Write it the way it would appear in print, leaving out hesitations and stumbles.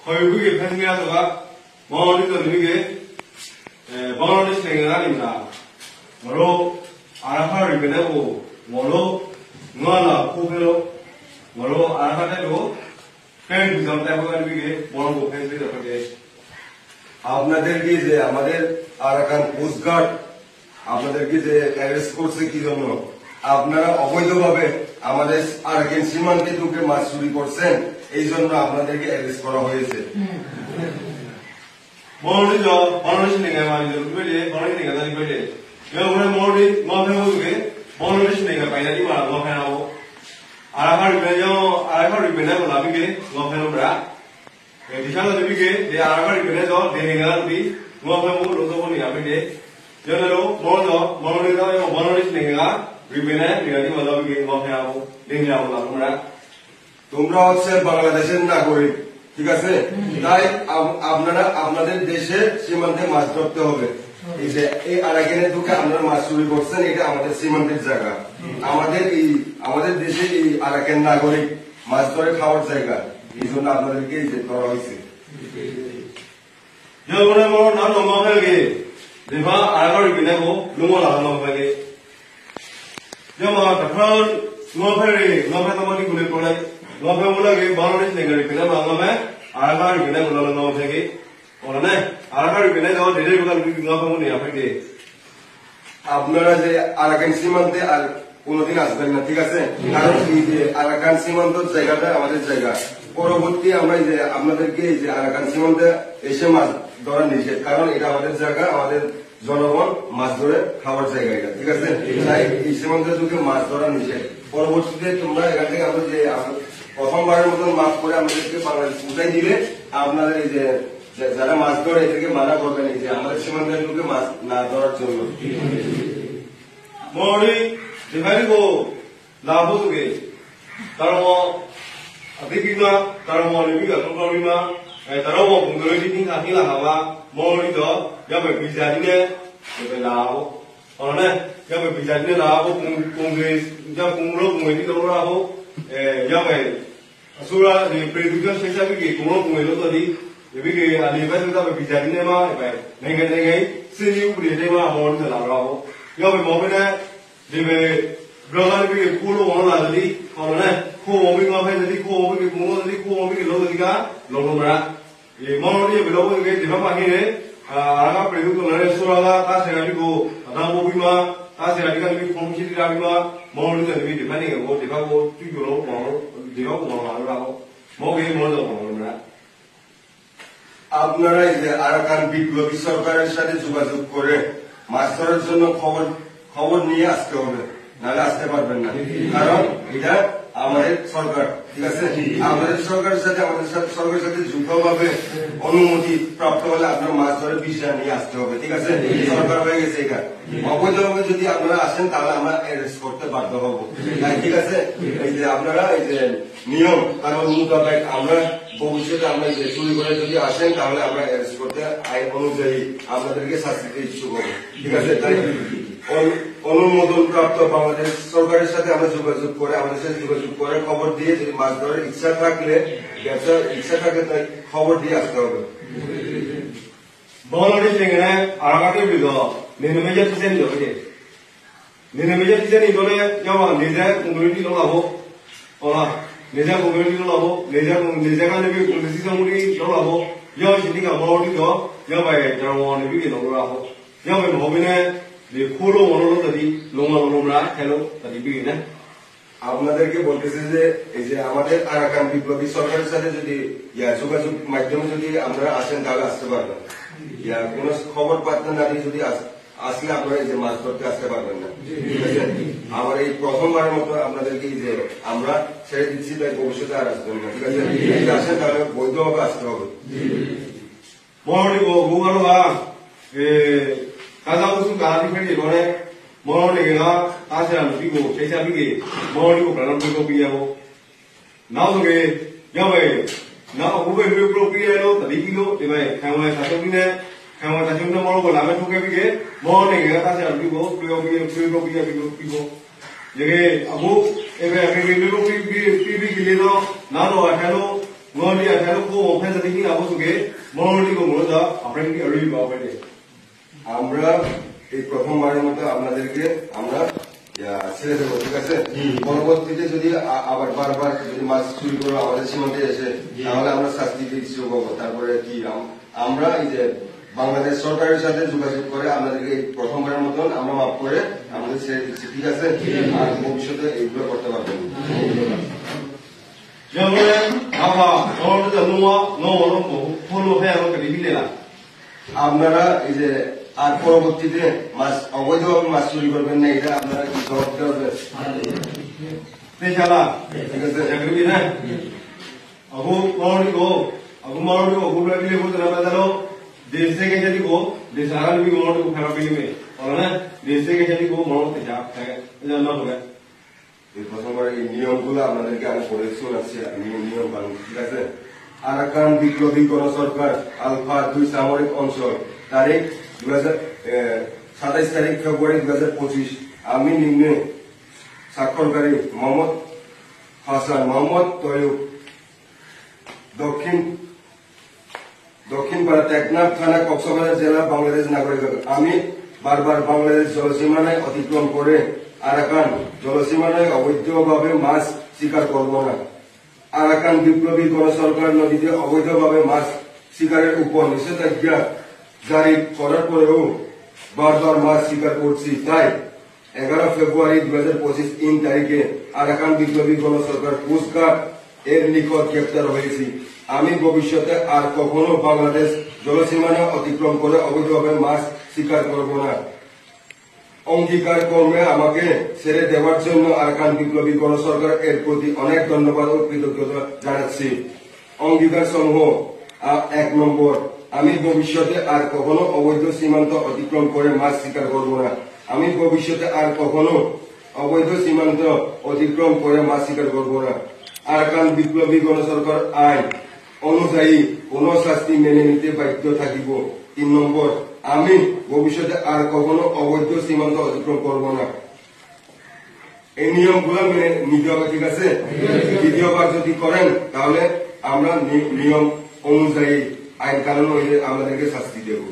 거의 그게 팬미라서가 뭐어디서 이게 Bangladeshနိုင်ငံ뭐로 아라파를 보내고 뭐로 누아나 코페로 뭐로 아라파대로 팬 비전 때문에 이게 뭐라고 팬들이 어떻게 আপনাদেরকে যে আমাদের আরাকান কোস্টগার্ড আপনাদেরকে যে অ্যারেস্ট করছে কি জন্য আপনারা অবৈধভাবে আমাদের আরাকান সীমান্তে ঢুকে মাছ চুরি করছেন এই জন্য আপনাদেরকে অ্যারেস্ট করা হয়েছে 뭐리죠 Bangladeshနိုင်ငံမှာဒီလိုပြည့်တယ်Bangladeshနိုင်ငံသားတွေပြည့်တယ်ရောဘယ်မော်ရီမော်ဖဲဖို့ဆိုရင် Bangladeshနိုင်ငံပိုင်တဲ့ဒီမှာမော်ဖဲတော့အာရာဖရီပဲရောအာရာဖရီပဲနဲ့လာပြီးကေမော်ဖဲလို့ဗျာဒီချမ်းသာပြီးကေဒီအာရာဖရီပဲနဲ့တော့ဒီနိုင်ငံသားတွေမော်ဖဲဖို့လို့ဆိုဖို့နေရပြီတယ်ကျွန်တော်တို့မော်တော့မော်ရီတော့ရော Bangladeshနိုင်ငံကရီပဲနဲ့ဒီကနေမှာလာပြီးကေမော်ဖဲဖို့လင်းကြအောင်လားဗျာতোমরা হচ্ছে বাংলাদেশের নাগরিক ঠিক আছে তাই আপনারা আপনাদের দেশের সীমান্তে মাছ ধরতে হবে এই যে এই আরাকানে ঢুকে আপনারা মাছ চুরি করছেন এটা আমাদের সীমান্তের জায়গা আমাদের দেশে এই আরাকান নাগরিক মাছ ধরে খাওয়ার জায়গা এই জন্য আপনাদেরকে এই যে ধরা হয়েছে যখন মোর নাম নমফেলকে দেবা আরাকারি বিনেকো লুমলা নমফেলকে যমা তখন নমফেলে নমফেতমানি গুলে পড়ে নমফেমুলাকে বাংলাদেশ নেগারি বিনে বাংলামে আরাকারি বিনে গুলো নমফেলকে ওরানে আরাকারি বিনে দাও দেরে গুলো নমফেমুনি আফেকে আপনারা যে আরাকান সীমান্তে আর কোনদিন আসবেন না ঠিক আছে কারণ এই যে আরাকান সীমান্ত জায়গাটা আমাদের জায়গা পরবর্তী আমরা যে আপনাদেরকে এই যে আরাকান সীমান্তে এসে মাছ ধরা নিষেধ কারণ এটা আমাদের জায়গা আমাদের জনগণ মাছ ধরে খাওয়ার জায়গা এটা ঠিক আছে তাই এই সীমান্তে ঢুকে মাছ ধরা নিষেধ পরবর্তীতে তোমরা এখান থেকে আমরা যে প্রথমবারের মতন মাছ করে আমাদেরকে বাংলাদেশ উঠাই দিলে আপনাদের এই যে যারা মাছ ধরে এদেরকে মানা করবেন এই যে আমাদের সীমান্তে ঢুকে মাছ না ধরার জন্য মরি ডিভাইডো লাভোকে তারও আদিকিনা তারও মরিবিকা তোকরিমা তারও বুঙ্গরি দিন আকিলা হাওয়া মরিদো যাবে বিজাদিনে এবে লাও অনে যাবে বিজাদিনে লাও কুঙ্গরি যা কুঙ্গরো কুঙ্গরি তোরাও যাবে আসুরা প্রেডিকশন শেষাবিকে কুঙ্গরো কুঙ্গরি তোদি এবিকে আলিবাস যাবে বিজাদিনে মা এবে নেগে নেগে সিনিউ প্রেডেমা মরিদো লাও যাবে মবেনে দিবে ব্রগার বিকে কুলো ওনা লাদি অনে কো ওমি মা ফে যদি কো ওমি কুঙ্গো যদি কো ওমি লোদিকা লোমরা এই মনোরি বিলোকে দিবা পাহিরে আরাকা প্রেডিকশন রে সুরালা তা সেরাবিকো নামবিমা তা সেরাবিকা বি ফংশিতি রাবিমা মনোরি তে বি দিবানি গো দিবাকো তুইগুলো মনো দিবাকো মনো রাবো মগে মনো মনোরা আপনারা এই যে আরাকান বিপ্লবী সরকারের সাথে যোগাযোগ করে মাছ ধরার জন্য খবর নিয়ে আসতে হবে নাহলে আসতে পারবেন না কারণ এটা আমাদের সরকার ঠিক আছে আমাদের সরকারের সাথে সরকারের সাথে যুদ্ধভাবে অনুমতি প্রাপ্ত হলে আপনার মাছ ধরে বিষয় নিয়ে আসতে হবে ঠিক আছে সরকার হয়ে গেছে এটা অবৈধভাবে যদি আপনারা আসেন তাহলে আমরা অ্যারেস্ট করতে বাধ্য হব তাই ঠিক আছে এই যে আপনারা এই যে নিয়ম কারণ মোতাবেক আমরা ভবিষ্যতে আমরা এই যে চুরি করে যদি আসেন তাহলে আমরা অ্যারেস্ট করতে আইন অনুযায়ী আপনাদেরকে শাস্তি দিতে ইচ্ছুক হব ঠিক আছে তাই অনুমোদন প্রাপ্ত বাংলাদেশ সরকারের সাথে আমরা যোগাযোগ করে আমাদের সাথে যোগাযোগ করে খবর দিয়ে যদি মাছ ধরার ইচ্ছা থাকলে ব্যবসার ইচ্ছা থাকলে তাই খবর দিয়ে আসতে হবে বাংলাদেশ থেকে আরাকাতে বিলো নির্মেজা তিসেন জবে নির্মেজা তিসেন ইবলে যাওয়া নিজে কমিউনিটি লাগাবো ওলা নিজে কমিউনিটি লাগাবো নিজে কানে বি পুলিশ সামুরি লাগাবো যাও সিনিকা বাউটি তো যাবে জারওয়ানি বি লাগাবো যাবে মবিনে যে খোলো মনোলো তদি লোমা লোমরা হেলো তদি বি না আপনাদেরকে বলতেছি যে এই যে আমাদের আরাকান বিপ্লবী সরকারের সাথে যদি যোগাযোগ মাধ্যমে যদি আমরা আসেন তাহলে আসতে পারবেন কোন খবর পাচ্ছেন না যদি আসলে আপনারা এই যে মাছ ধরতে আসতে পারবেন না আমার এই প্রথমবারের মতো আপনাদেরকে যে আমরা ছেড়ে দিচ্ছি তাই ভবিষ্যতে আর আসবেন না ঠিক আছে যদি আসেন তাহলে বৈধভাবে আসতে হবে মরি গোগালোয়া কাজা উসু গাড়ি ফেলে বলে মরি গা তাছাড়া বিগো সেইটা বিগে মরি গো প্রাণ বিগো বিয়াবো নাও গে যাবে না ওবে বিগো বিয়ালো তদি কিলো দিবে খাওয়া সাতবিনে খাওয়া সাতবিনে মরো বলা আমি ঠকে বিগে মরি গা তাছাড়া বিগো বিগো বিগো যেগে আবু এবে বিগো বিগো গিলে তো না লো হেলো মনোলি আঠারো কো ওখানে যদি কিনা বসুকে মনোলি কো মনোজ আপনাকে কি আরবি বাবা দে আমরা এই প্রথমবারের মতো আপনাদেরকে আমরা ছেড়ে দেবো, ঠিক আছে? পরবর্তীতে যদি আবার বারবার যদি মাছ চুরি করে আমাদের সীমান্তে এসে, তাহলে আমরা শাস্তি দিতে শুরু করবো। তারপরে কি আমরা এই যে বাংলাদেশ সরকারের সাথে যোগাযোগ করে আপনাদেরকে প্রথমবারের মতন আমরা মাফ করে আমাদের ছেড়ে দিচ্ছি, ঠিক আছে? আর ভবিষ্যতে এইগুলো করতে পারবেন। যেমন আহা মনোজ নোয়া নোনো ফলো হয়ে আমাকে দিলে না আপনারা এই যে আর পরবর্তীতে মাছ অবৈধভাবে মাছ চুরি করবেন না, এটা আপনারা কি জবাব দিতে হবে? পেছালা ঠিক আছে? জাগরবি না আগু মনোলি কো গুলা দিলে বলতে না পারলো देश से के जल्दी को देश आराम भी मोड़ को खराब भी में और ना देश से के जल्दी को मोड़ ते जा है জানা হবে এই প্রথমবার এই নিয়মগুলো আপনাদেরকে আমি পড়ে শোনাচ্ছি, নিয়ম পালন, ঠিক আছে? আরাকান বিপ্লবী গণসরকার আলফা 2 সামরিক অঞ্চল, তারিখ 27 তারিখ ফেব্রুয়ারি 2025। আমি নিম্নে স্বাক্ষরকারী মোহাম্মদ হাসান মোহাম্মদ তৈয়ব, দক্ষিণপাড়া টেকনাফ থানা, কক্সবাজার জেলা, বাংলাদেশ নাগরিক। আমি বারবার বাংলাদেশ জলসীমানায় অতিক্রম করে আরাকান জলসীমানায় অবৈধভাবে মাছ শিকার করব না। আরাকান বিপ্লবী গণসরকার নদীতে অবৈধভাবে মাছ শিকারের উপর নিষেধাজ্ঞা জারি করার পরেও বারবার মাছ শিকার করছি। তাই 11 ফেব্রুয়ারি 2025 ইন তারিখে আরাকান বিপ্লবী গণসরকার কোস্টগার্ড এর নিকট গ্রেপ্তার হয়েছি। আমি ভবিষ্যতে আর কখনো বাংলাদেশ জলসীমানা অতিক্রম করে অবৈধভাবে মাছ শিকার করব না। অঙ্গীকার কর্মে আমাকে ছেড়ে দেওয়ার জন্য আরাকান বিপ্লবী গণসরকার এর প্রতি অনেক ধন্যবাদ ও কৃতজ্ঞতা জানাচ্ছি। অঙ্গীকার সমূহ 1 নম্বর, আমি ভবিষ্যতে আর কখনো অবৈধ সীমান্ত অতিক্রম করে মাছ শিকার করব না। আমি ভবিষ্যতে আর কখনো অবৈধ সীমান্ত অতিক্রম করে মাছ শিকার করব না। আরাকান বিপ্লবী গণসরকার আইন অনুযায়ী কোন শাস্তি মেনে নিতে বাধ্য থাকিব। 3 নম্বর, আমি ভবিষ্যতে আর কখনো অবৈধ সীমান্ত অতিক্রম করব না। এই নিয়মগুলো মেনে নিতে হবে, ঠিক আছে? দ্বিতীয়বার যদি করেন তাহলে আমরা নিয়ম অনুযায়ী আইন কানুন অনুযায়ী আমাদেরকে শাস্তি দেব।